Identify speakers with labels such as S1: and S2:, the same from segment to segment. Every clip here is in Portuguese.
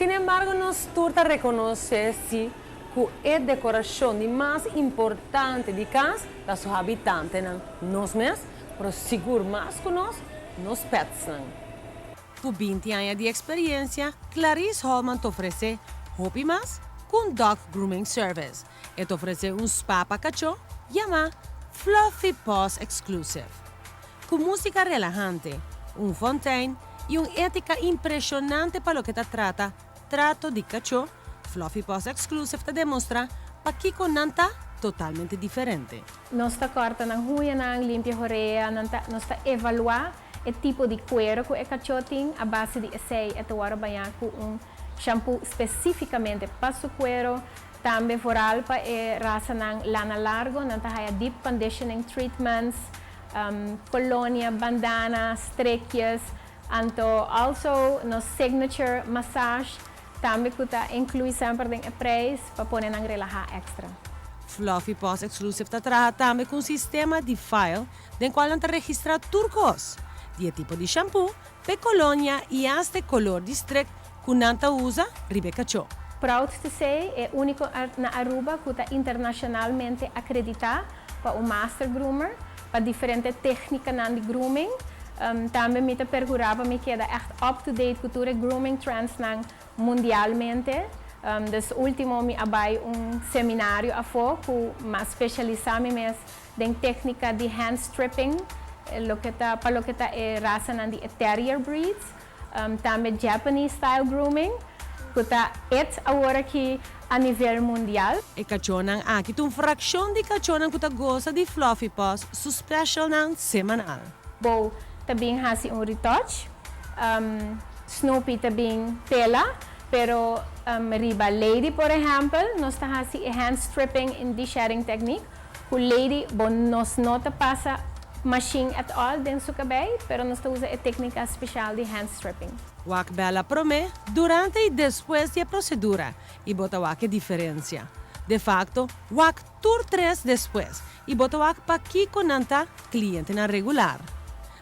S1: Sin embargo, nos turta reconocer si que a decoração de mais importante de casa da seus habitantes, nós mesmos, mas seguro mais que nos pets.
S2: Com 20 anos de experiência, Clarice Holman te oferece Hopi Mas com Dog Grooming Service e te oferece um spa para cachorro chamado Fluffy Paws Exclusive. Com música relajante, fontaine e uma ética impressionante para o que trata trato de cachorro, Fluffy Paws Exclusive te demonstra para que conanta totalmente diferente.
S3: Nós corta na rua, limpia a orelha, nós evaluar o tipo de cuero que o cachorro tem, a base de essay, e banhar com shampoo especificamente para o cuero, também foral para a raça lana largo, nós deep conditioning treatments, colônia, bandana, streccias, also nos signature massage, também que inclui sempre o preço para pôr relajar extra.
S2: Fluffy Paws Exclusive trabalha também com um sistema de file, no qual não registra turcos, de tipo de shampoo, pe colônia e este color de streck que não usa ribe cachorro.
S3: Proud to say, é o único na Aruba que está internacionalmente acreditado para o Master Groomer, para diferentes técnicas de grooming. Também me perguntava me queda echt up-to-date cultura grooming trends mundialmente. Dus último me abai seminário a foco, mas especializado em técnica de hand stripping, para lo que está raça de terrier breeds, também Japanese style grooming, que está agora aqui a nível mundial.
S2: E cachorro aqui tem uma fração de cachorro que gosta de Fluffy Paws, su special semanal.
S3: Bom, também faz retouch, Snoopy também pela, pero riba lady, por exemplo, nós estamos fazendo hand stripping in de-shedding technique. O lady, nós não passa machine at all dentro do cabelo, pero nós usamos a técnica especial de hand stripping.
S2: Wak bela prome durante e depois da procedura e bota wak diferença. De facto, wak tur 3 depois e bota wak pa que conanta cliente na regular.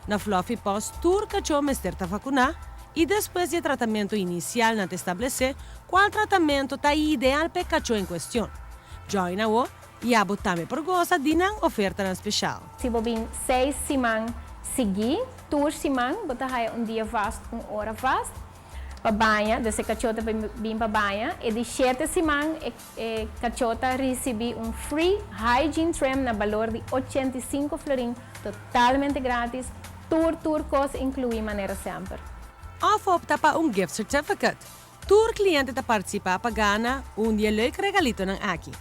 S2: Na Fluffy Paws tur cachorro mesterta vacuna e depois do tratamento inicial não te estabelecer qual tratamento está ideal para o cachorro em questão. Join a e a botar por gosta de uma oferta especial.
S3: Se você 6 semanas seguir, 2 semanas, você dia vasto, hora vasto, para banha, desse cachorro bem para banha, e de 7 semanas, o cachorro recebe free hygiene trim na valor de 85 florins, totalmente grátis, tour cost inclui maneira sempre.
S2: Of opta para gift certificate. Tour cliente te participa para ganhar dia leuk regalito ng Aki.